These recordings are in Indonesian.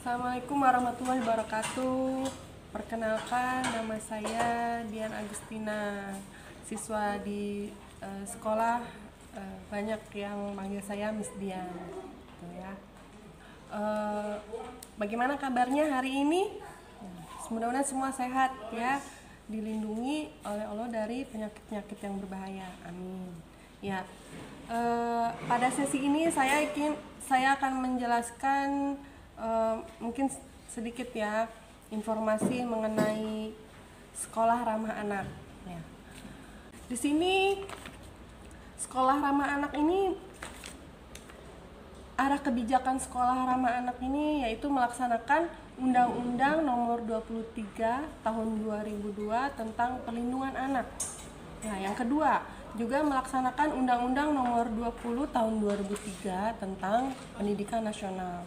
Assalamualaikum warahmatullahi wabarakatuh. Perkenalkan, nama saya Dian Agustina, siswa di sekolah. Banyak yang manggil saya Miss Dian, gitu ya. Bagaimana kabarnya hari ini? Mudah-mudahan semua sehat ya, dilindungi oleh Allah dari penyakit-penyakit yang berbahaya. Amin. Ya, pada sesi ini saya akan menjelaskan mungkin sedikit ya informasi mengenai sekolah ramah anak. Ya. Di sini sekolah ramah anak ini, arah kebijakan sekolah ramah anak ini yaitu melaksanakan Undang-Undang Nomor 23 Tahun 2002 tentang Perlindungan Anak. Ya, yang kedua, juga melaksanakan Undang-Undang Nomor 20 Tahun 2003 tentang Pendidikan Nasional.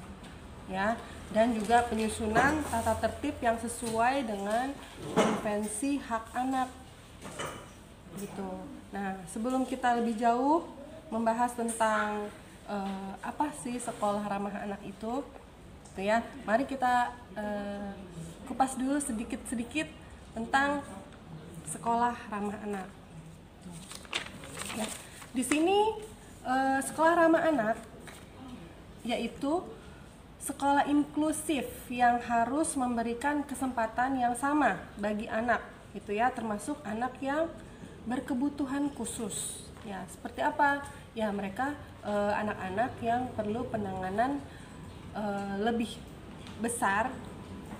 Ya, dan juga penyusunan tata tertib yang sesuai dengan Konvensi Hak Anak. Gitu. Nah, sebelum kita lebih jauh membahas tentang apa sih sekolah ramah anak itu, gitu ya. Mari kita kupas dulu sedikit-sedikit tentang sekolah ramah anak. Ya. Di sini sekolah ramah anak yaitu sekolah inklusif yang harus memberikan kesempatan yang sama bagi anak, gitu ya, termasuk anak yang berkebutuhan khusus. Ya, seperti apa? Ya, mereka anak-anak yang perlu penanganan lebih besar,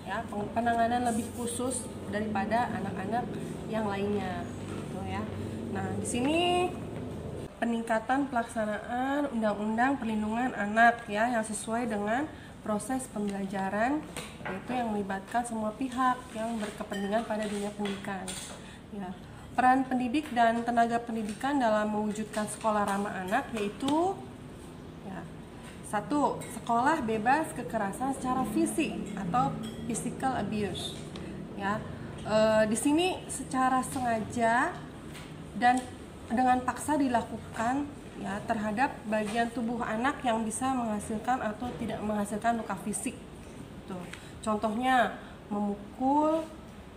ya, penanganan lebih khusus daripada anak-anak yang lainnya, gitu ya. Nah, di sini peningkatan pelaksanaan Undang-Undang Perlindungan Anak ya, yang sesuai dengan proses pembelajaran, yaitu yang melibatkan semua pihak yang berkepentingan pada dunia pendidikan. Ya. Peran pendidik dan tenaga pendidikan dalam mewujudkan sekolah ramah anak yaitu ya, 1. Sekolah bebas kekerasan secara fisik atau physical abuse. Ya. Di sini secara sengaja dan dengan paksa dilakukan ya terhadap bagian tubuh anak yang bisa menghasilkan atau tidak menghasilkan luka fisik. Tuh. Contohnya memukul,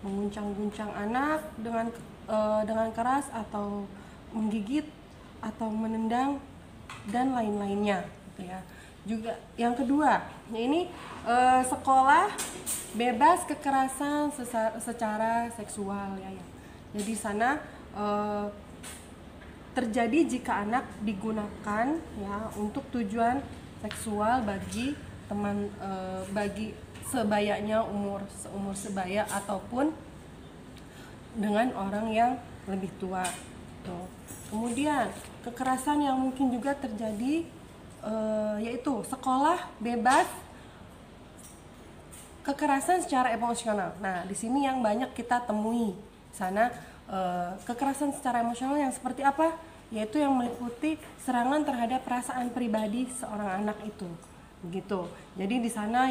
mengguncang-guncang anak dengan keras atau menggigit atau menendang dan lain-lainnya, gitu ya. Juga yang kedua, ini sekolah bebas kekerasan secara seksual ya. Jadi sana terjadi jika anak digunakan ya untuk tujuan seksual bagi teman bagi sebayanya, seumur sebaya ataupun dengan orang yang lebih tua. Tuh. Kemudian kekerasan yang mungkin juga terjadi yaitu sekolah bebas kekerasan secara emosional. Nah, di sini yang banyak kita temui sana kekerasan secara emosional yang seperti apa? Yaitu yang meliputi serangan terhadap perasaan pribadi seorang anak itu, begitu. Jadi di sana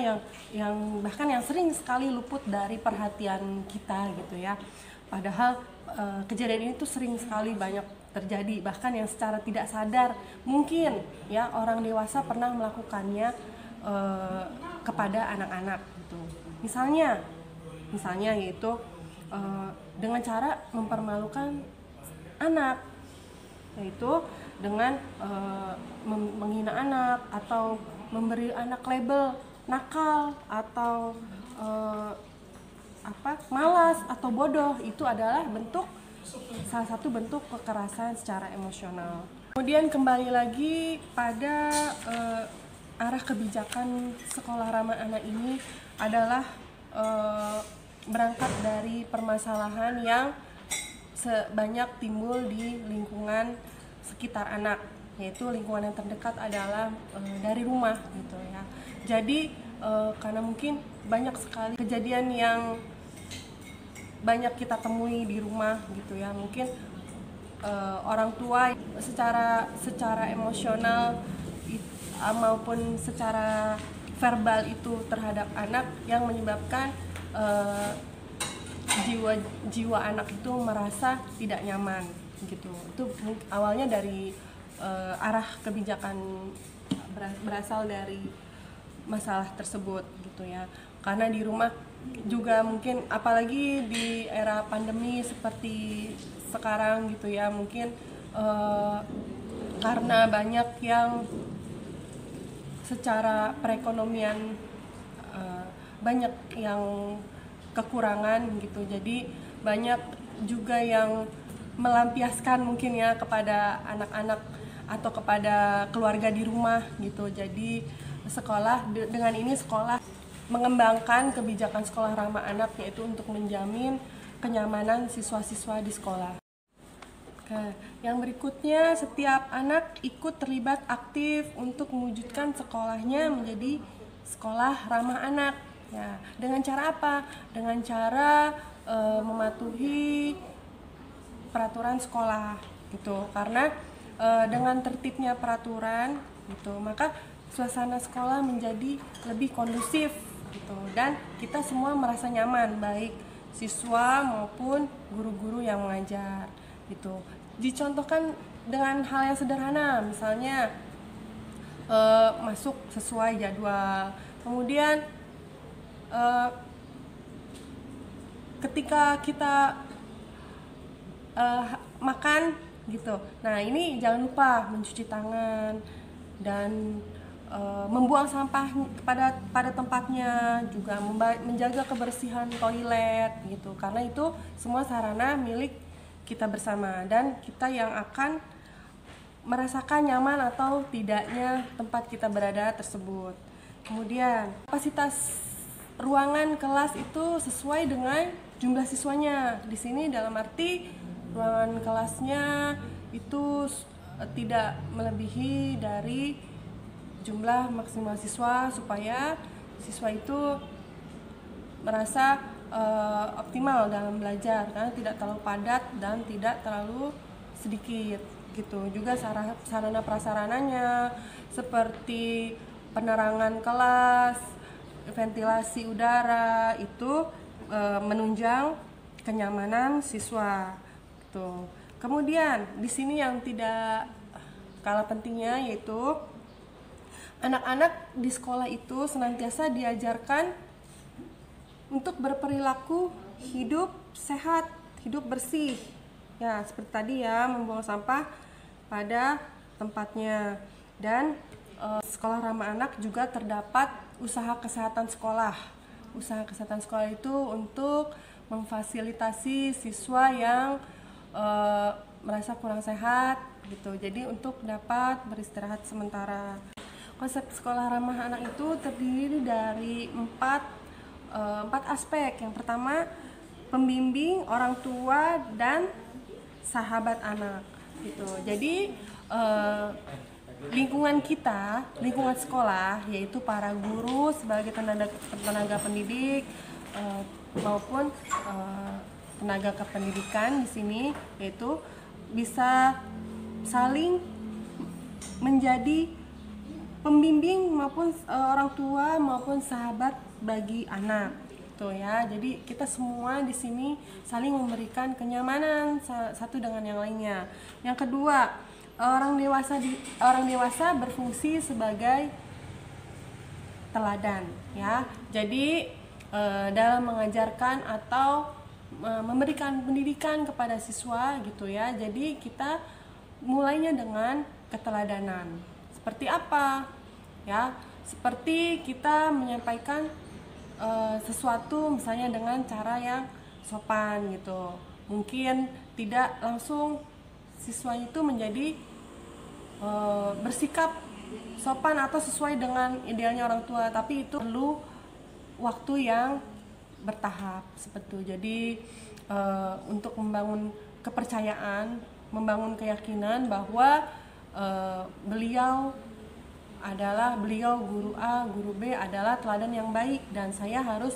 yang bahkan yang sering sekali luput dari perhatian kita, gitu ya. Padahal kejadian ini tuh sering sekali banyak terjadi, bahkan yang secara tidak sadar mungkin ya orang dewasa pernah melakukannya kepada anak-anak, gitu. Misalnya yaitu dengan cara mempermalukan anak, yaitu dengan menghina anak atau memberi anak label nakal atau malas atau bodoh. Itu adalah salah satu bentuk kekerasan secara emosional. Kemudian kembali lagi pada arah kebijakan sekolah ramah anak ini adalah berangkat dari permasalahan yang sebanyak timbul di lingkungan sekitar anak, yaitu lingkungan yang terdekat adalah dari rumah, gitu ya. Jadi karena mungkin banyak sekali kejadian yang banyak kita temui di rumah, gitu ya. Mungkin orang tua secara emosional maupun secara verbal itu terhadap anak yang menyebabkan jiwa anak itu merasa tidak nyaman, gitu. Itu awalnya dari arah kebijakan berasal dari masalah tersebut gitu ya. Karena di rumah juga mungkin, apalagi di era pandemi seperti sekarang gitu ya, mungkin karena banyak yang secara perekonomian banyak yang kekurangan gitu, jadi banyak juga yang melampiaskan mungkin ya kepada anak-anak atau kepada keluarga di rumah gitu. Jadi dengan ini sekolah mengembangkan kebijakan sekolah ramah anak, yaitu untuk menjamin kenyamanan siswa-siswa di sekolah. Nah, yang berikutnya, setiap anak ikut terlibat aktif untuk mewujudkan sekolahnya menjadi sekolah ramah anak. Ya, dengan cara apa? Dengan cara mematuhi peraturan sekolah gitu. Karena dengan tertibnya peraturan gitu, maka suasana sekolah menjadi lebih kondusif gitu, dan kita semua merasa nyaman, baik siswa maupun guru-guru yang mengajar gitu. Dicontohkan dengan hal yang sederhana, misalnya masuk sesuai jadwal, kemudian ketika kita makan gitu, nah ini jangan lupa mencuci tangan dan membuang sampah pada tempatnya, juga menjaga kebersihan toilet gitu, karena itu semua sarana milik kita bersama dan kita yang akan merasakan nyaman atau tidaknya tempat kita berada tersebut. Kemudian kapasitas ruangan kelas itu sesuai dengan jumlah siswanya. Di sini dalam arti ruangan kelasnya itu tidak melebihi dari jumlah maksimal siswa, supaya siswa itu merasa optimal dalam belajar, karena tidak terlalu padat dan tidak terlalu sedikit gitu. Juga sarana prasarananya seperti penerangan kelas, ventilasi udara itu menunjang kenyamanan siswa gitu. Kemudian di sini yang tidak kalah pentingnya, yaitu anak-anak di sekolah itu senantiasa diajarkan untuk berperilaku hidup sehat, hidup bersih. Ya, seperti tadi ya, membuang sampah pada tempatnya. Dan sekolah ramah anak juga terdapat usaha kesehatan sekolah. Usaha kesehatan sekolah itu untuk memfasilitasi siswa yang merasa kurang sehat gitu. Jadi untuk dapat beristirahat sementara. Konsep sekolah ramah anak itu terdiri dari empat aspek. Yang pertama, pembimbing, orang tua, dan sahabat anak gitu. Jadi lingkungan kita, lingkungan sekolah, yaitu para guru sebagai tenaga pendidik maupun tenaga kependidikan di sini, yaitu bisa saling menjadi pembimbing maupun orang tua maupun sahabat bagi anak gitu ya. Jadi kita semua di sini saling memberikan kenyamanan satu dengan yang lainnya. Yang kedua, orang dewasa berfungsi sebagai teladan ya. Jadi dalam mengajarkan atau memberikan pendidikan kepada siswa gitu ya. Jadi kita mulainya dengan keteladanan. Seperti apa? Ya, seperti kita menyampaikan sesuatu misalnya dengan cara yang sopan gitu. Mungkin tidak langsung siswa itu menjadi bersikap sopan atau sesuai dengan idealnya orang tua, tapi itu perlu waktu yang bertahap seperti itu. Jadi untuk membangun kepercayaan, membangun keyakinan bahwa beliau guru A, guru B adalah teladan yang baik dan saya harus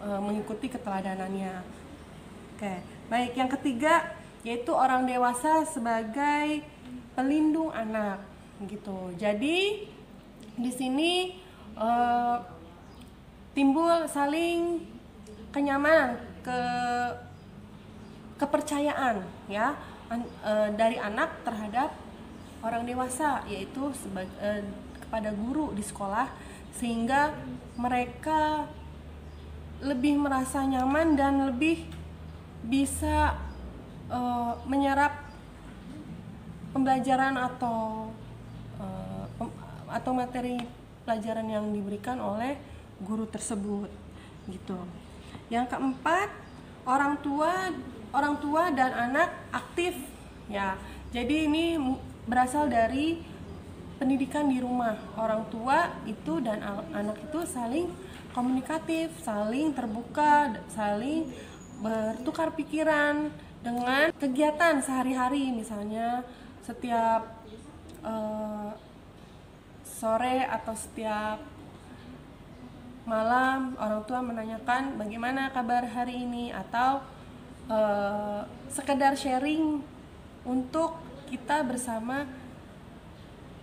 mengikuti keteladanannya. Oke, baik. Yang ketiga yaitu orang dewasa sebagai pelindung anak gitu. Jadi di sini timbul saling kenyamanan, kepercayaan ya dari anak terhadap orang dewasa, yaitu kepada guru di sekolah sehingga mereka lebih merasa nyaman dan lebih bisa menyerap pembelajaran atau materi pelajaran yang diberikan oleh guru tersebut gitu. Yang keempat, orang tua dan anak aktif ya. Jadi ini berasal dari pendidikan di rumah. Orang tua itu dan anak itu saling komunikatif, saling terbuka, saling bertukar pikiran dengan kegiatan sehari-hari. Misalnya setiap sore atau setiap malam orang tua menanyakan bagaimana kabar hari ini, atau sekedar sharing untuk kita bersama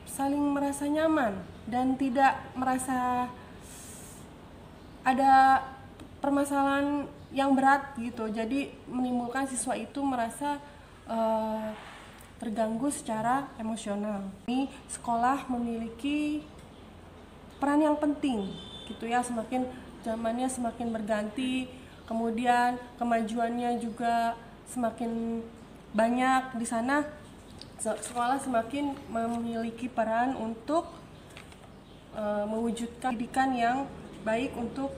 saling merasa nyaman dan tidak merasa ada permasalahan yang berat gitu. Jadi menimbulkan siswa itu merasa terganggu secara emosional. Ini sekolah memiliki peran yang penting gitu ya, semakin zamannya semakin berganti, kemudian kemajuannya juga semakin banyak di sana. Sekolah semakin memiliki peran untuk mewujudkan pendidikan yang baik untuk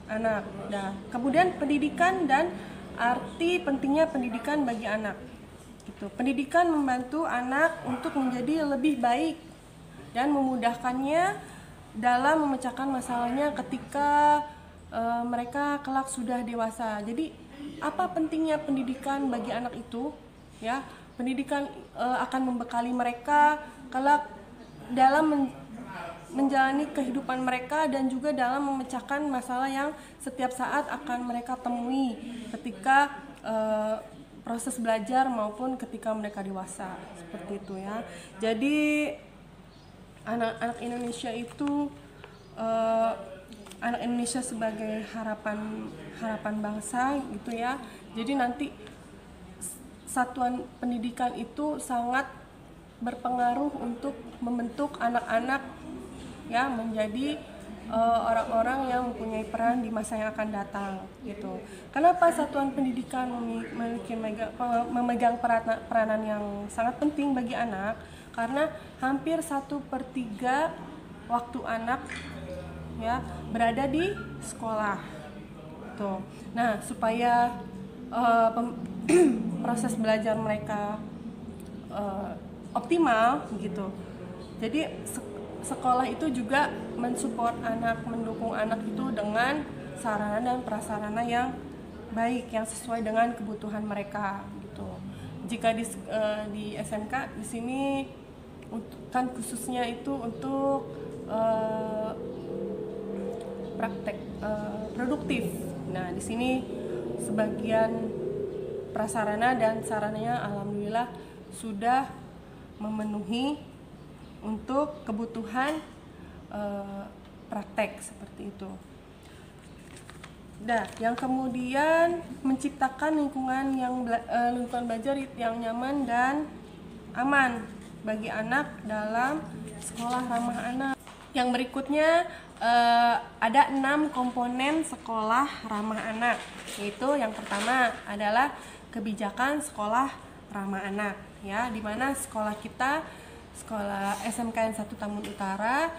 anak. Nah, kemudian pendidikan dan arti pentingnya pendidikan bagi anak. Gitu. Pendidikan membantu anak untuk menjadi lebih baik dan memudahkannya dalam memecahkan masalahnya ketika mereka kelak sudah dewasa. Jadi, apa pentingnya pendidikan bagi anak itu? Ya, pendidikan akan membekali mereka kelak dalam menjalani kehidupan mereka dan juga dalam memecahkan masalah yang setiap saat akan mereka temui ketika proses belajar maupun ketika mereka dewasa, seperti itu ya. Jadi anak-anak Indonesia itu anak Indonesia sebagai harapan bangsa gitu ya. Jadi nanti satuan pendidikan itu sangat berpengaruh untuk membentuk anak-anak ya menjadi orang-orang yang mempunyai peran di masa yang akan datang gitu. Kenapa satuan pendidikan memegang peranan yang sangat penting bagi anak? Karena hampir 1/3 waktu anak ya berada di sekolah. Tuh. Nah, supaya proses belajar mereka optimal gitu. Jadi sekolah itu juga mensupport anak, mendukung anak itu dengan sarana dan prasarana yang baik, yang sesuai dengan kebutuhan mereka gitu. Jika di SMK di sini kan khususnya itu untuk praktek produktif. Nah, di sini sebagian prasarana dan sarananya alhamdulillah sudah memenuhi untuk kebutuhan praktek seperti itu. Nah, yang kemudian menciptakan lingkungan belajar yang nyaman dan aman bagi anak dalam sekolah ramah anak. Yang berikutnya ada 6 komponen sekolah ramah anak, yaitu yang pertama adalah kebijakan sekolah ramah anak ya, di mana sekolah kita, sekolah SMKN 1 Tambun Utara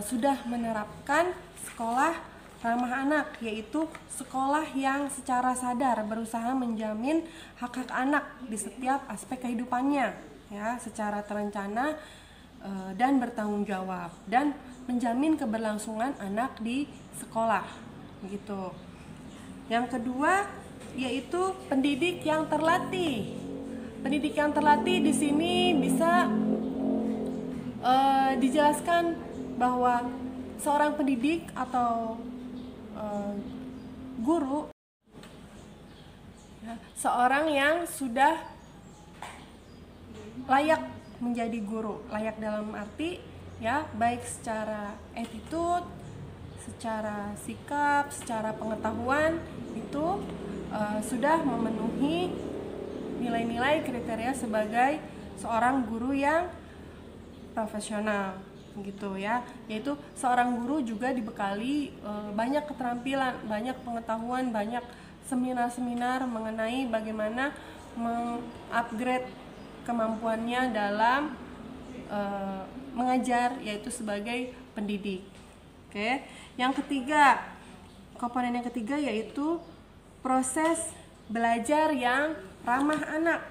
sudah menerapkan sekolah ramah anak, yaitu sekolah yang secara sadar berusaha menjamin hak-hak anak di setiap aspek kehidupannya ya, secara terencana dan bertanggung jawab, dan menjamin keberlangsungan anak di sekolah gitu. Yang kedua yaitu pendidik yang terlatih. Pendidik yang terlatih di sini bisa dijelaskan bahwa seorang pendidik atau guru ya, seorang yang sudah layak menjadi guru, layak dalam arti ya baik secara attitude, secara sikap, secara pengetahuan itu sudah memenuhi nilai-nilai kriteria sebagai seorang guru yang profesional gitu ya. Yaitu seorang guru juga dibekali banyak keterampilan, banyak pengetahuan, banyak seminar-seminar mengenai bagaimana mengupgrade kemampuannya dalam mengajar, yaitu sebagai pendidik. Oke. Yang ketiga, komponen yang ketiga yaitu proses belajar yang ramah anak.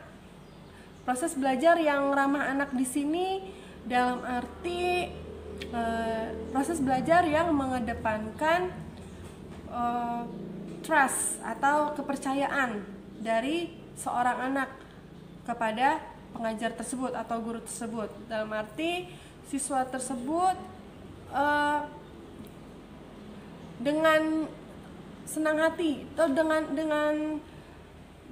Proses belajar yang ramah anak di sini dalam arti proses belajar yang mengedepankan trust atau kepercayaan dari seorang anak kepada pengajar tersebut atau guru tersebut. Dalam arti siswa tersebut dengan senang hati atau dengan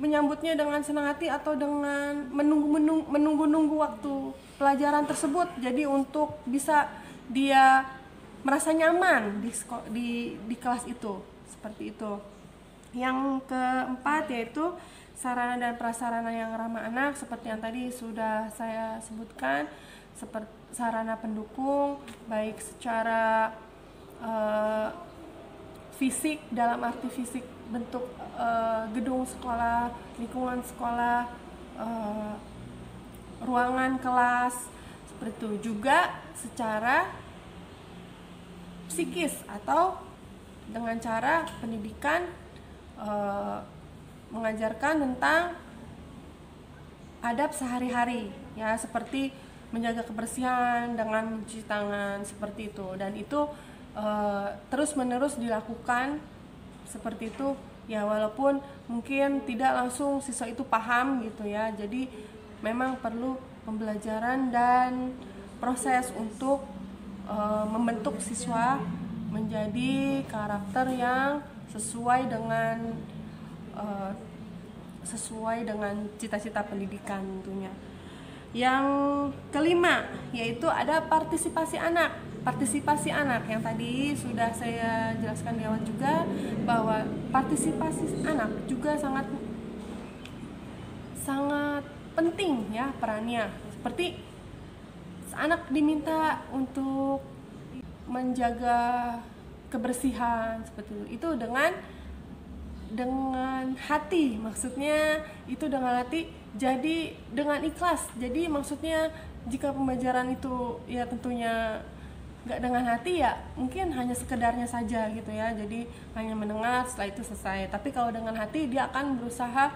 menyambutnya dengan senang hati atau dengan menunggu waktu pelajaran tersebut, jadi untuk bisa dia merasa nyaman di kelas itu, seperti itu. Yang keempat yaitu sarana dan prasarana yang ramah anak, seperti yang tadi sudah saya sebutkan, seperti sarana pendukung baik secara fisik, dalam arti fisik bentuk gedung sekolah, lingkungan sekolah, ruangan kelas, seperti itu. Juga secara psikis atau dengan cara pendidikan, mengajarkan tentang adab sehari-hari ya, seperti menjaga kebersihan dengan mencuci tangan, seperti itu. Dan itu terus-menerus dilakukan seperti itu ya, walaupun mungkin tidak langsung siswa itu paham gitu ya. Jadi memang perlu pembelajaran dan proses untuk membentuk siswa menjadi karakter yang sesuai dengan cita-cita pendidikan tentunya. Yang kelima yaitu ada partisipasi anak. Partisipasi anak yang tadi sudah saya jelaskan di awal juga, bahwa partisipasi anak juga sangat penting ya perannya. Seperti anak diminta untuk menjaga kebersihan seperti itu dengan hati, maksudnya itu dengan hati, jadi dengan ikhlas. Jadi maksudnya jika pembelajaran itu ya tentunya nggak dengan hati, ya mungkin hanya sekedarnya saja gitu ya, jadi hanya mendengar setelah itu selesai. Tapi kalau dengan hati, dia akan berusaha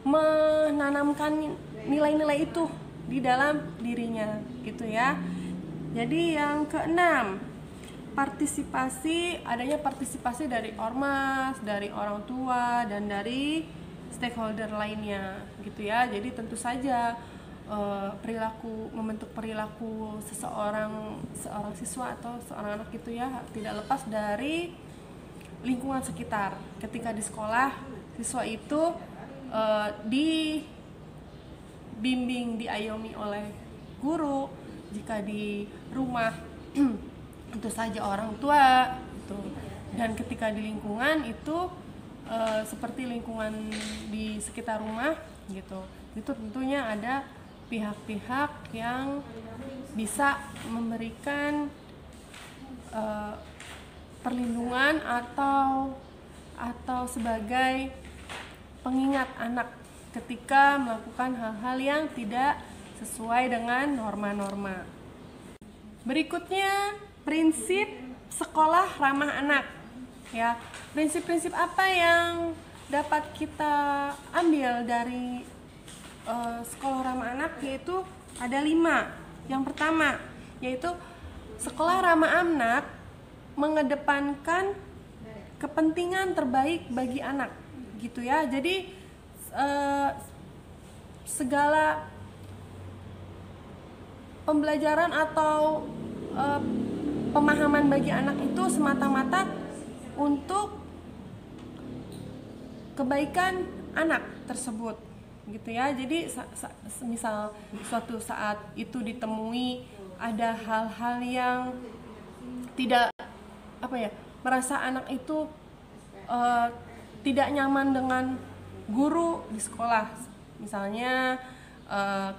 menanamkan nilai-nilai itu di dalam dirinya gitu ya. Jadi yang keenam, adanya partisipasi dari ormas, dari orang tua, dan dari stakeholder lainnya gitu ya. Jadi tentu saja membentuk perilaku seorang siswa atau seorang anak itu ya tidak lepas dari lingkungan sekitar. Ketika di sekolah, siswa itu dibimbing, diayomi oleh guru. Jika di rumah tentu saja orang tua gitu. Dan ketika di lingkungan itu seperti lingkungan di sekitar rumah gitu, itu tentunya ada pihak-pihak yang bisa memberikan perlindungan atau sebagai pengingat anak ketika melakukan hal-hal yang tidak sesuai dengan norma-norma. Berikutnya, prinsip sekolah ramah anak. Ya, prinsip-prinsip apa yang dapat kita ambil dari sekolah ramah anak, yaitu ada 5. Yang pertama yaitu sekolah ramah anak mengedepankan kepentingan terbaik bagi anak gitu ya. Jadi segala pembelajaran atau pemahaman bagi anak itu semata-mata untuk kebaikan anak tersebut gitu ya. Jadi misal suatu saat itu ditemui ada hal-hal yang tidak merasa anak itu tidak nyaman dengan guru di sekolah, misalnya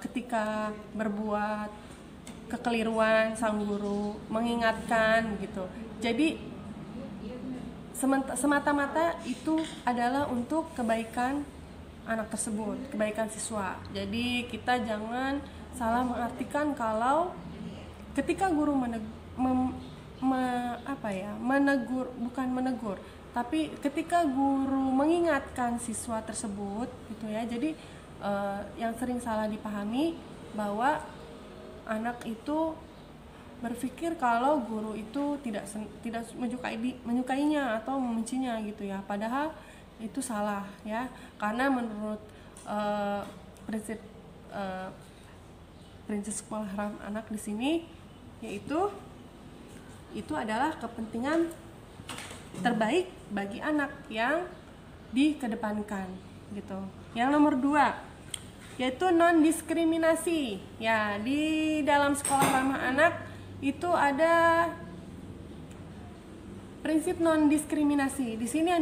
ketika berbuat kekeliruan sang guru, mengingatkan gitu. Jadi semata-mata itu adalah untuk kebaikan anak tersebut, kebaikan siswa. Jadi kita jangan salah mengartikan kalau ketika guru menegur, bukan menegur, tapi ketika guru mengingatkan siswa tersebut gitu ya. Jadi yang sering salah dipahami bahwa anak itu berpikir kalau guru itu tidak menyukainya atau membencinya gitu ya, padahal itu salah ya, karena menurut prinsip sekolah ramah anak di sini, yaitu itu adalah kepentingan terbaik bagi anak yang dikedepankan gitu. Yang nomor 2 yaitu non diskriminasi ya. Di dalam sekolah ramah anak itu ada prinsip non diskriminasi. Di sini yang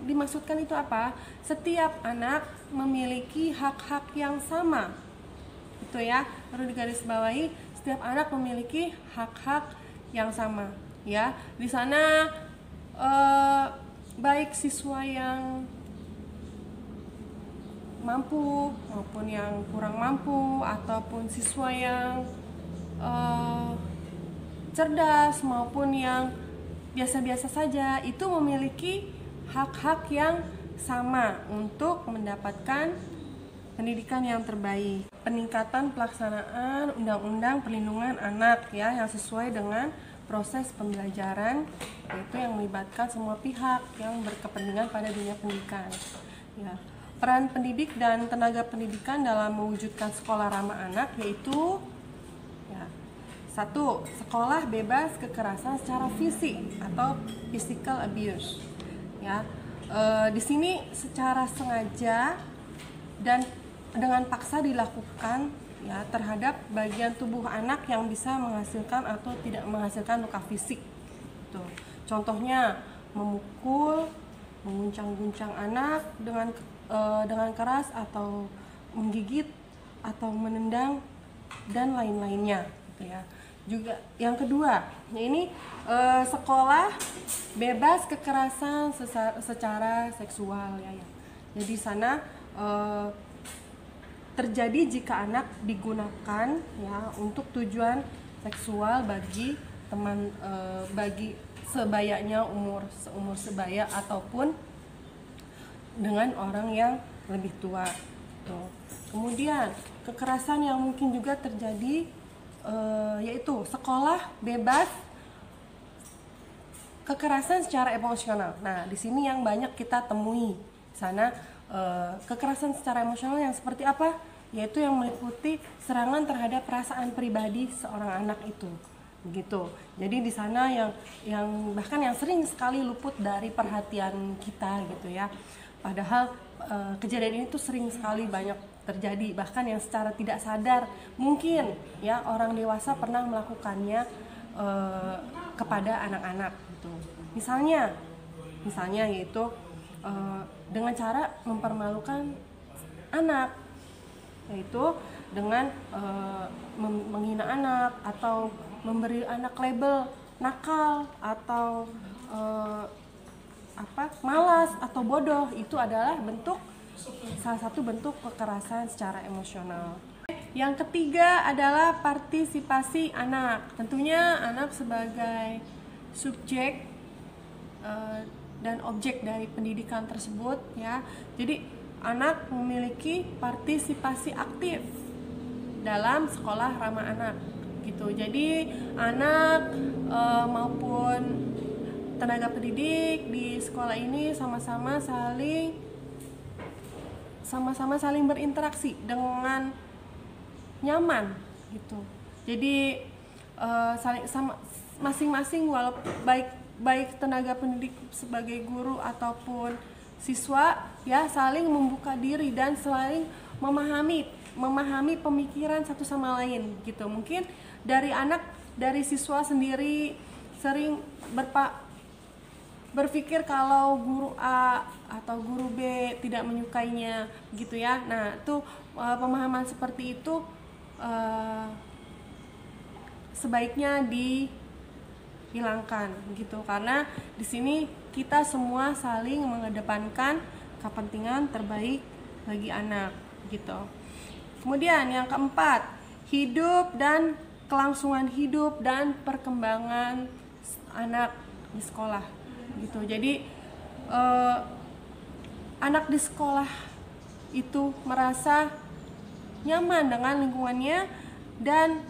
dimaksudkan itu apa? Setiap anak memiliki hak-hak yang sama. Itu ya, perlu digarisbawahi, setiap anak memiliki hak-hak yang sama ya. Di sana baik siswa yang mampu maupun yang kurang mampu, ataupun siswa yang cerdas maupun yang biasa-biasa saja, itu memiliki hak-hak yang sama untuk mendapatkan pendidikan yang terbaik. Peningkatan pelaksanaan Undang-Undang Perlindungan Anak ya, yang sesuai dengan proses pembelajaran, yaitu yang melibatkan semua pihak yang berkepentingan pada dunia pendidikan ya. Peran pendidik dan tenaga pendidikan dalam mewujudkan sekolah ramah anak yaitu ya, 1. Sekolah bebas kekerasan secara fisik atau physical abuse ya. Di sini secara sengaja dan dengan paksa dilakukan ya terhadap bagian tubuh anak yang bisa menghasilkan atau tidak menghasilkan luka fisik. Tuh. Contohnya memukul, mengguncang-guncang anak dengan keras, atau menggigit atau menendang dan lain-lainnya gitu ya. Juga yang kedua, ya ini sekolah bebas kekerasan secara seksual ya. Jadi sana terjadi jika anak digunakan ya untuk tujuan seksual bagi teman bagi sebayanya, seumur sebaya ataupun dengan orang yang lebih tua. Tuh. Kemudian kekerasan yang mungkin juga terjadi yaitu sekolah bebas kekerasan secara emosional. Nah, di sini yang banyak kita temui sana kekerasan secara emosional yang seperti apa? Yaitu yang meliputi serangan terhadap perasaan pribadi seorang anak itu. Begitu. Jadi di sana yang bahkan yang sering sekali luput dari perhatian kita gitu ya. Padahal kejadian ini tuh sering sekali banyak terjadi, bahkan yang secara tidak sadar mungkin ya orang dewasa pernah melakukannya kepada anak-anak gitu. Misalnya yaitu dengan cara mempermalukan anak, yaitu dengan menghina anak atau memberi anak label nakal atau malas atau bodoh. Itu adalah salah satu bentuk kekerasan secara emosional. Yang ketiga adalah partisipasi anak. Tentunya anak sebagai subjek dan objek dari pendidikan tersebut ya. Jadi anak memiliki partisipasi aktif dalam sekolah ramah anak gitu. Jadi anak maupun tenaga pendidik di sekolah ini sama-sama saling berinteraksi dengan nyaman gitu. Jadi masing-masing walaupun baik tenaga pendidik sebagai guru ataupun siswa ya saling membuka diri dan saling memahami pemikiran satu sama lain gitu. Mungkin dari siswa sendiri sering berpikir kalau guru A atau guru B tidak menyukainya gitu ya. Nah, itu pemahaman seperti itu sebaiknya dihilangkan gitu, karena di sini kita semua saling mengedepankan kepentingan terbaik bagi anak gitu. Kemudian yang keempat, hidup dan kelangsungan hidup dan perkembangan anak di sekolah gitu. Jadi anak di sekolah itu merasa nyaman dengan lingkungannya dan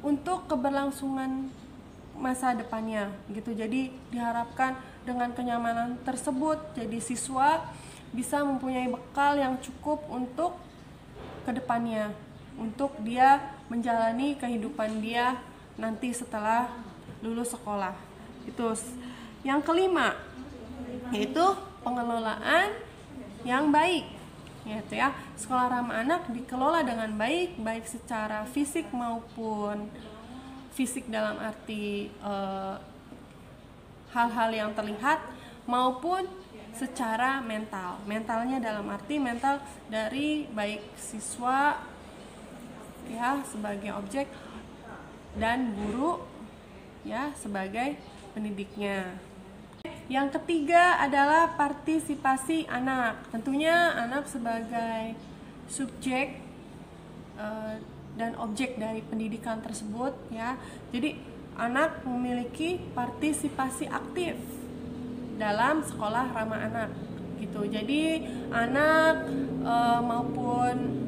untuk keberlangsungan masa depannya gitu. Jadi diharapkan dengan kenyamanan tersebut, jadi siswa bisa mempunyai bekal yang cukup untuk kedepannya, untuk dia menjalani kehidupan dia nanti setelah lulus sekolah. Itu yang kelima, yaitu pengelolaan yang baik, yaitu ya, sekolah ramah anak dikelola dengan baik, baik secara fisik maupun fisik dalam arti hal-hal yang terlihat, maupun secara mental. Mentalnya dalam arti mental dari baik siswa ya sebagai objek dan guru ya sebagai pendidiknya. Yang ketiga adalah partisipasi anak. Tentunya anak sebagai subjek dan objek dari pendidikan tersebut ya. Jadi anak memiliki partisipasi aktif dalam sekolah ramah anak gitu. Jadi anak maupun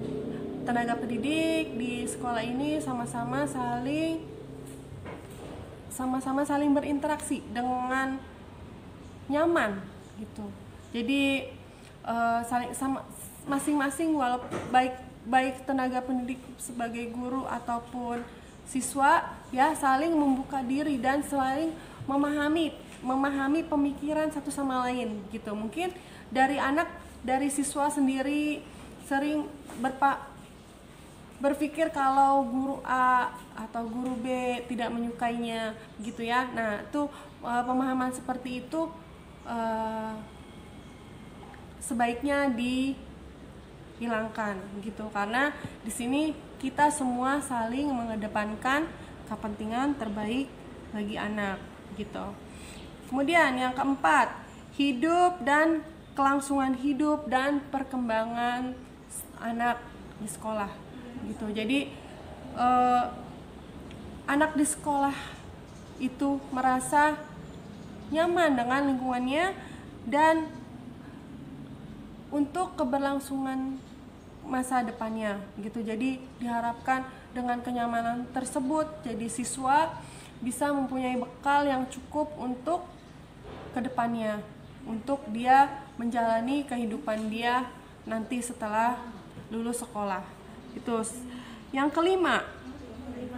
tenaga pendidik di sekolah ini sama-sama saling berinteraksi dengan nyaman gitu. Jadi masing-masing walaupun baik tenaga pendidik sebagai guru ataupun siswa ya saling membuka diri dan saling memahami pemikiran satu sama lain gitu. Mungkin dari siswa sendiri sering berpikir kalau guru A atau guru B tidak menyukainya gitu ya. Nah, itu pemahaman seperti itu sebaiknya dihilangkan gitu, karena di sini kita semua saling mengedepankan kepentingan terbaik bagi anak gitu. Kemudian yang keempat, hidup dan kelangsungan hidup dan perkembangan anak di sekolah gitu. Jadi anak di sekolah itu merasa nyaman dengan lingkungannya dan untuk keberlangsungan masa depannya gitu. Jadi diharapkan dengan kenyamanan tersebut, jadi siswa bisa mempunyai bekal yang cukup untuk kedepannya, untuk dia menjalani kehidupan dia nanti setelah lulus sekolah. Itu yang kelima,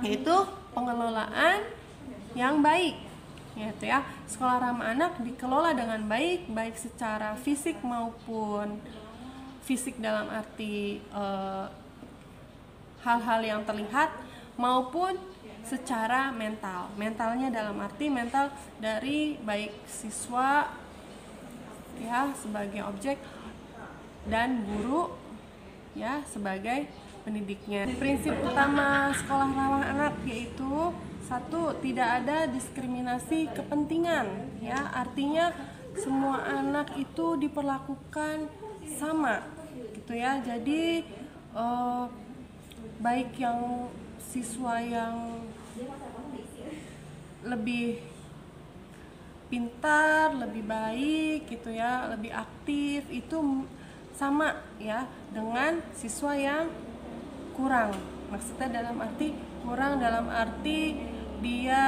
yaitu pengelolaan yang baik, yaitu ya, sekolah ramah anak dikelola dengan baik, baik secara fisik maupun fisik dalam arti hal-hal yang terlihat, maupun secara mental. Mentalnya dalam arti mental dari baik siswa ya sebagai objek dan guru ya sebagai pendidiknya. Prinsip utama sekolah ramah anak yaitu satu, tidak ada diskriminasi kepentingan ya, artinya semua anak itu diperlakukan sama gitu ya. Jadi baik yang siswa yang lebih pintar, lebih baik gitu ya, lebih aktif itu sama ya dengan siswa yang kurang. Maksudnya dalam arti kurang dalam arti dia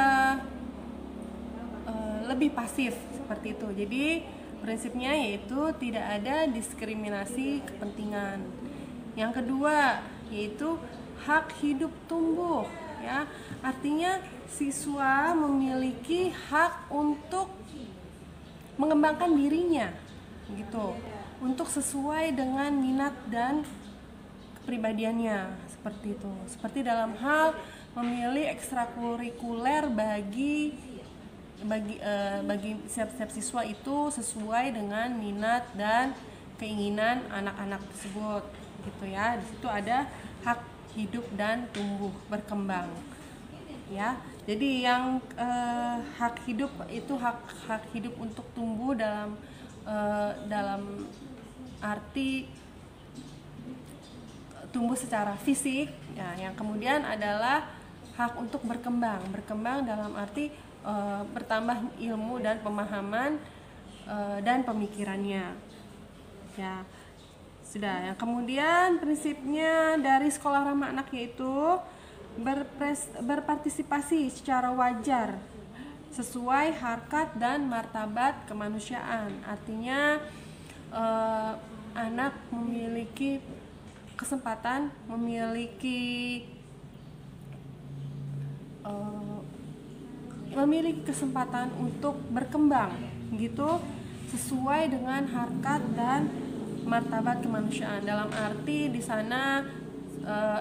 lebih pasif seperti itu. Jadi prinsipnya yaitu tidak ada diskriminasi kepentingan. Yang kedua yaitu hak hidup tumbuh ya, artinya siswa memiliki hak untuk mengembangkan dirinya gitu, untuk sesuai dengan minat dan kepribadiannya seperti itu. Seperti dalam hal memilih ekstrakurikuler bagi setiap siswa itu sesuai dengan minat dan keinginan anak-anak tersebut gitu ya. Di situ ada hak hidup dan tumbuh berkembang. ya. Jadi yang hak hidup itu hak hidup untuk tumbuh dalam arti tumbuh secara fisik ya. Yang kemudian adalah hak untuk berkembang dalam arti bertambah ilmu dan pemahaman dan pemikirannya ya. Sudah. Yang kemudian prinsipnya dari sekolah ramah anak yaitu berpartisipasi secara wajar sesuai harkat dan martabat kemanusiaan. Artinya anak memiliki kesempatan, memiliki kesempatan untuk berkembang gitu sesuai dengan harkat dan martabat kemanusiaan. Dalam arti di sana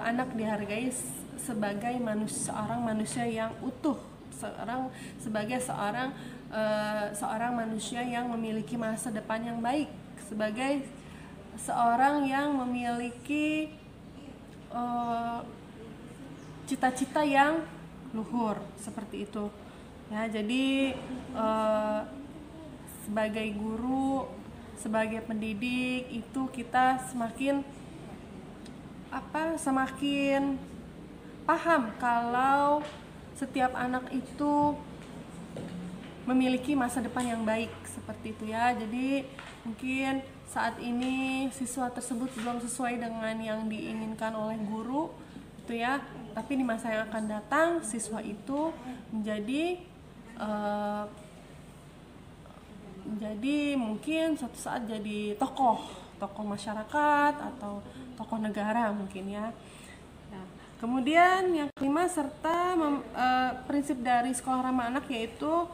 anak dihargai sebagai seorang manusia yang utuh, sebagai seorang manusia yang memiliki masa depan yang baik, sebagai seorang yang memiliki cita-cita yang luhur seperti itu ya. Jadi sebagai guru, sebagai pendidik itu kita semakin paham kalau setiap anak itu memiliki masa depan yang baik seperti itu ya. Jadi mungkin saat ini siswa tersebut belum sesuai dengan yang diinginkan oleh guru itu ya, tapi di masa yang akan datang siswa itu menjadi mungkin suatu saat jadi tokoh masyarakat atau tokoh negara mungkin ya. Nah, kemudian yang kelima serta prinsip dari sekolah ramah anak yaitu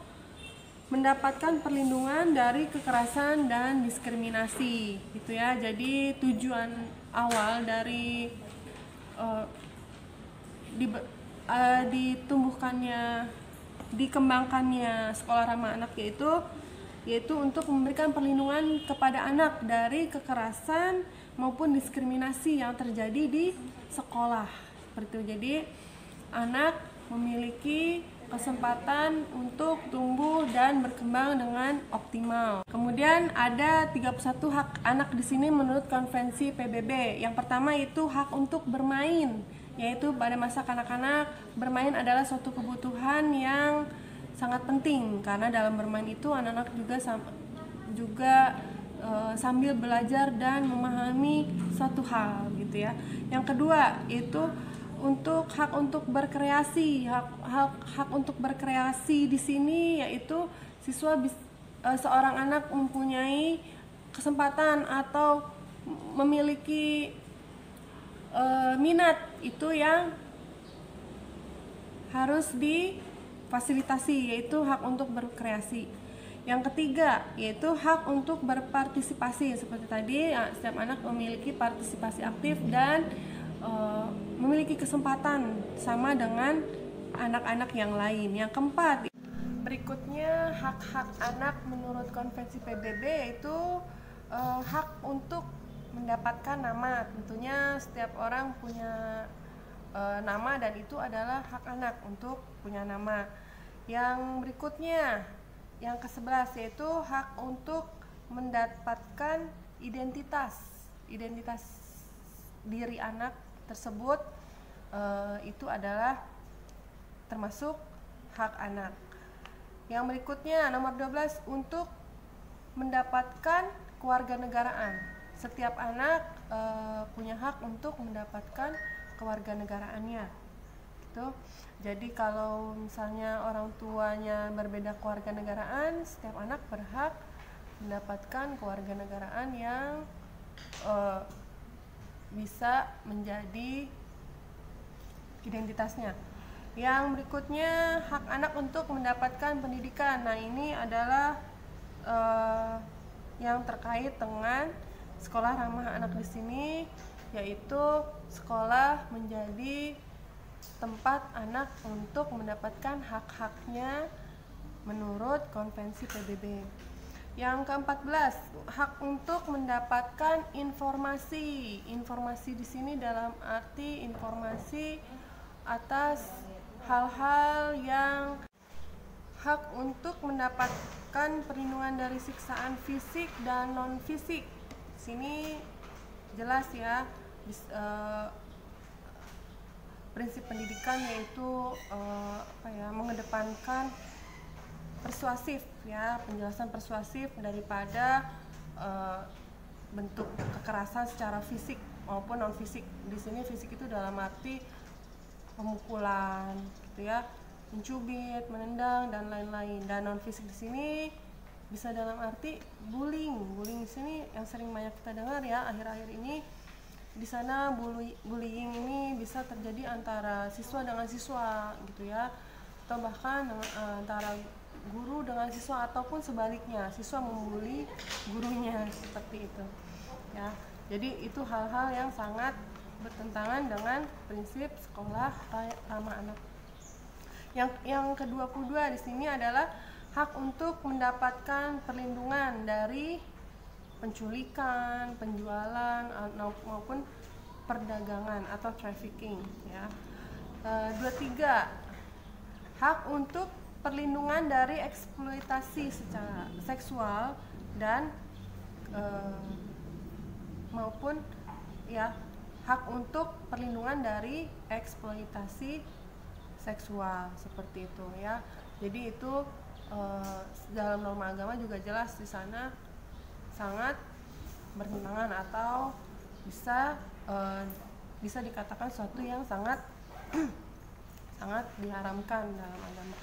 mendapatkan perlindungan dari kekerasan dan diskriminasi gitu ya. Jadi tujuan awal dari dikembangkannya sekolah ramah anak yaitu untuk memberikan perlindungan kepada anak dari kekerasan maupun diskriminasi yang terjadi di sekolah seperti itu. Jadi anak memiliki kesempatan untuk tumbuh dan berkembang dengan optimal. Kemudian ada 31 hak anak di sini menurut konvensi PBB. Yang pertama itu hak untuk bermain, yaitu pada masa kanak-kanak bermain adalah suatu kebutuhan yang sangat penting karena dalam bermain itu anak-anak juga sambil belajar dan memahami suatu hal gitu ya. Yang kedua itu untuk hak untuk berkreasi. Hak untuk berkreasi di sini yaitu seorang anak mempunyai kesempatan atau memiliki minat itu yang harus difasilitasi, yaitu hak untuk berkreasi. Yang ketiga yaitu hak untuk berpartisipasi. Seperti tadi setiap anak memiliki partisipasi aktif dan memiliki kesempatan sama dengan anak-anak yang lain. Yang keempat, berikutnya hak-hak anak menurut konvensi PBB yaitu hak untuk mendapatkan nama. Tentunya setiap orang punya nama dan itu adalah hak anak untuk punya nama. Yang berikutnya, yang ke-11 yaitu hak untuk mendapatkan identitas diri anak tersebut itu adalah termasuk hak anak. Yang berikutnya nomor 12 untuk mendapatkan kewarganegaraan. Setiap anak punya hak untuk mendapatkan kewarganegaraannya. Gitu. Jadi kalau misalnya orang tuanya berbeda kewarganegaraan, setiap anak berhak mendapatkan kewarganegaraan yang bisa menjadi identitasnya. Yang berikutnya hak anak untuk mendapatkan pendidikan. Nah, ini adalah yang terkait dengan sekolah ramah anak di sini, yaitu sekolah menjadi tempat anak untuk mendapatkan hak-haknya menurut konvensi PBB. Yang ke-14, hak untuk mendapatkan informasi. Informasi di sini dalam arti informasi atas hal-hal yang hak untuk mendapatkan perlindungan dari siksaan fisik dan non fisik. Sini jelas ya, prinsip pendidikan yaitu mengedepankan persuasif ya, penjelasan persuasif daripada bentuk kekerasan secara fisik maupun non fisik. Di sini fisik itu dalam arti pemukulan gitu ya, mencubit, menendang dan lain-lain. Dan non fisik di sini bisa dalam arti bullying. Bullying di sini yang sering banyak kita dengar ya akhir-akhir ini. Di sana bullying ini bisa terjadi antara siswa dengan siswa gitu ya, atau bahkan antara guru dengan siswa ataupun sebaliknya, siswa membuli gurunya seperti itu ya. Jadi itu hal-hal yang sangat bertentangan dengan prinsip sekolah ramah anak. Yang ke-22 di sini adalah hak untuk mendapatkan perlindungan dari penculikan, penjualan maupun perdagangan atau trafficking ya. 23 hak untuk perlindungan dari eksploitasi secara seksual dan maupun ya, hak untuk perlindungan dari eksploitasi seksual seperti itu ya. Jadi itu dalam norma agama juga jelas di sana sangat bertentangan atau bisa dikatakan sesuatu yang sangat sangat diharamkan dalam agama.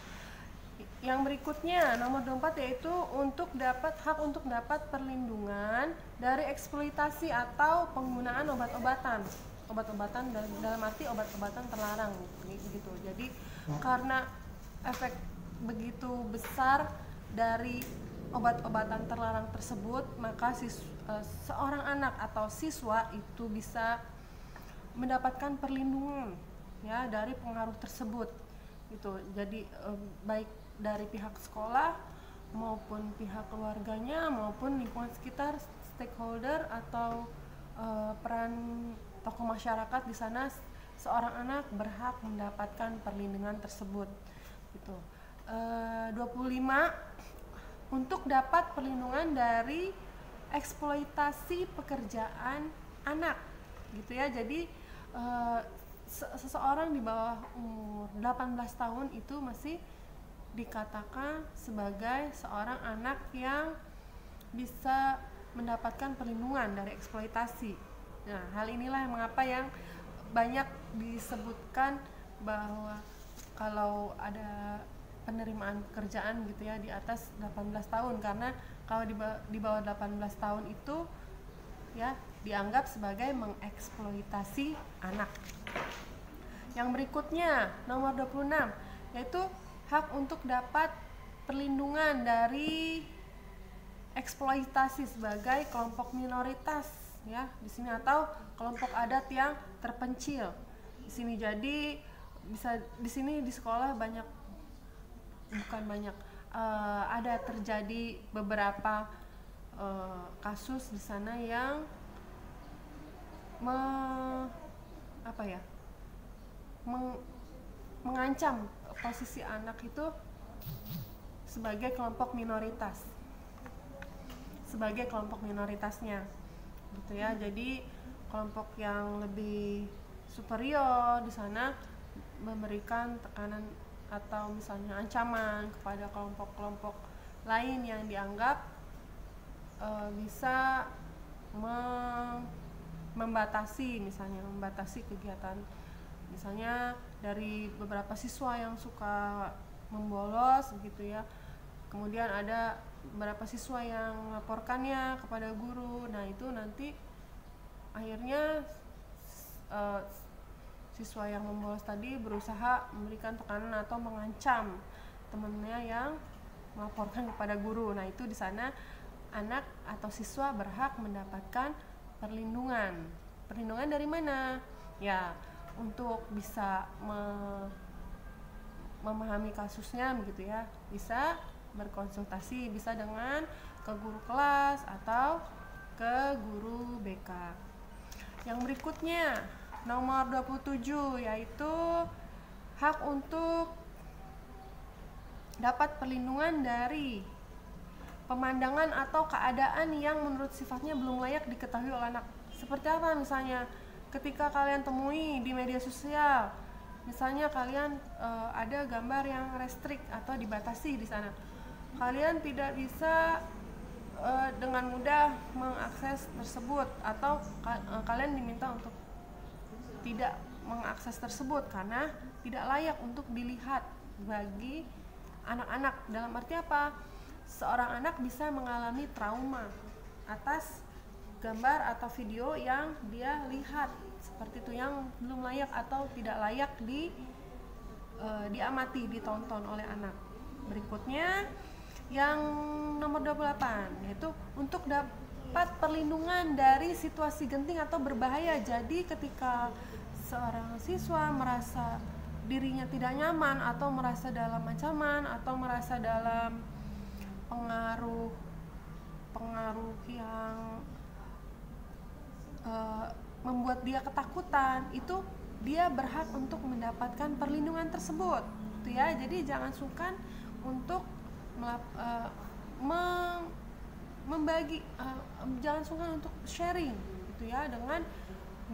Yang berikutnya nomor 24 yaitu hak untuk dapat perlindungan dari eksploitasi atau penggunaan obat-obatan dalam arti obat-obatan terlarang gitu. Jadi karena efek begitu besar dari obat-obatan terlarang tersebut, maka seorang anak atau siswa itu bisa mendapatkan perlindungan ya dari pengaruh tersebut gitu. Jadi baik dari pihak sekolah maupun pihak keluarganya maupun lingkungan sekitar, stakeholder atau peran tokoh masyarakat di sana, seorang anak berhak mendapatkan perlindungan tersebut gitu. 25 untuk dapat perlindungan dari eksploitasi pekerjaan anak gitu ya. Jadi seseorang di bawah umur 18 tahun itu masih dikatakan sebagai seorang anak yang bisa mendapatkan perlindungan dari eksploitasi. Nah, hal inilah yang mengapa yang banyak disebutkan bahwa kalau ada penerimaan pekerjaan gitu ya di atas 18 tahun, karena kalau di bawah 18 tahun itu ya dianggap sebagai mengeksploitasi anak. Yang berikutnya nomor 26 yaitu hak untuk dapat perlindungan dari eksploitasi sebagai kelompok minoritas ya di sini, atau kelompok adat yang terpencil di sini. Jadi bisa di sini di sekolah ada terjadi beberapa kasus di sana yang mengancam posisi anak itu sebagai kelompok minoritasnya gitu ya. Jadi kelompok yang lebih superior di sana memberikan tekanan atau misalnya ancaman kepada kelompok-kelompok lain yang dianggap bisa membatasi kegiatan, misalnya dari beberapa siswa yang suka membolos gitu ya, kemudian ada beberapa siswa yang melaporkannya kepada guru. Nah itu nanti akhirnya siswa yang membolos tadi berusaha memberikan tekanan atau mengancam temannya yang melaporkan kepada guru. Nah itu di sana anak atau siswa berhak mendapatkan perlindungan. Perlindungan dari mana? Ya untuk bisa memahami kasusnya begitu ya, bisa berkonsultasi, bisa dengan ke guru kelas atau ke guru BK. Yang berikutnya nomor 27 yaitu hak untuk dapat perlindungan dari pemandangan atau keadaan yang menurut sifatnya belum layak diketahui oleh anak. Seperti apa misalnya ketika kalian temui di media sosial, misalnya kalian ada gambar yang restrik atau dibatasi di sana, kalian tidak bisa dengan mudah mengakses tersebut, atau kalian diminta untuk tidak mengakses tersebut karena tidak layak untuk dilihat bagi anak-anak. Dalam arti apa? Seorang anak bisa mengalami trauma atas gambar atau video yang dia lihat seperti itu, yang belum layak atau tidak layak diamati, ditonton oleh anak. Berikutnya yang nomor 28, yaitu untuk dapat perlindungan dari situasi genting atau berbahaya. Jadi ketika seorang siswa merasa dirinya tidak nyaman atau merasa dalam ancaman atau merasa dalam pengaruh yang membuat dia ketakutan, itu dia berhak untuk mendapatkan perlindungan tersebut, gitu ya. Jadi jangan sungkan untuk jangan sungkan untuk sharing, gitu ya, dengan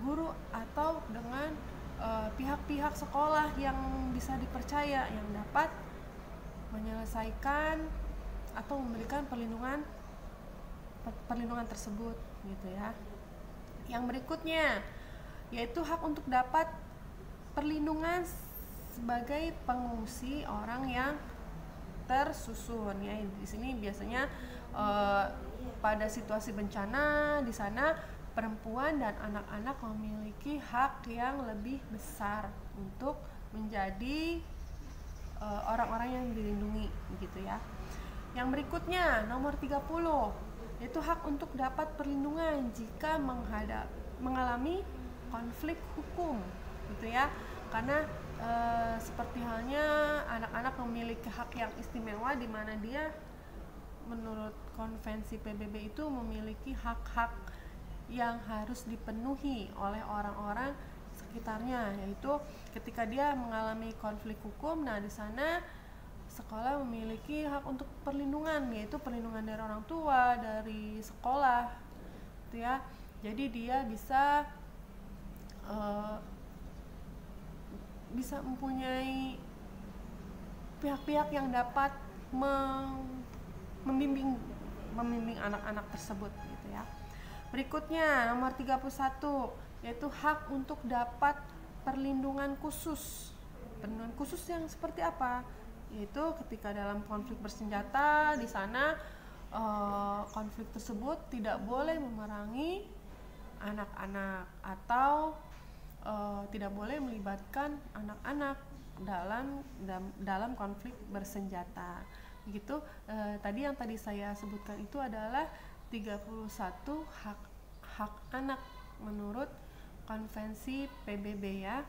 guru atau dengan pihak-pihak sekolah yang bisa dipercaya, yang dapat menyelesaikan atau memberikan perlindungan tersebut, gitu ya. Yang berikutnya yaitu hak untuk dapat perlindungan sebagai pengungsi orang yang tersusun, ya. Di sini biasanya pada situasi bencana, di sana perempuan dan anak-anak memiliki hak yang lebih besar untuk menjadi orang-orang yang dilindungi, gitu ya. Yang berikutnya nomor 30, yaitu hak untuk dapat perlindungan jika mengalami konflik hukum, gitu ya. Karena seperti halnya anak-anak memiliki hak yang istimewa, di mana dia menurut konvensi PBB itu memiliki hak-hak yang harus dipenuhi oleh orang-orang sekitarnya, yaitu ketika dia mengalami konflik hukum, nah di sana sekolah memiliki hak untuk perlindungan, yaitu perlindungan dari orang tua, dari sekolah, gitu ya. Jadi dia bisa mempunyai pihak-pihak yang dapat membimbing anak-anak tersebut, gitu ya. Berikutnya nomor 31, yaitu hak untuk dapat perlindungan khusus. Perlindungan khusus yang seperti apa? Yaitu ketika dalam konflik bersenjata, di sana konflik tersebut tidak boleh memerangi anak-anak atau tidak boleh melibatkan anak-anak dalam konflik bersenjata. Begitu. Tadi yang saya sebutkan itu adalah 31 hak anak menurut konvensi PBB, ya.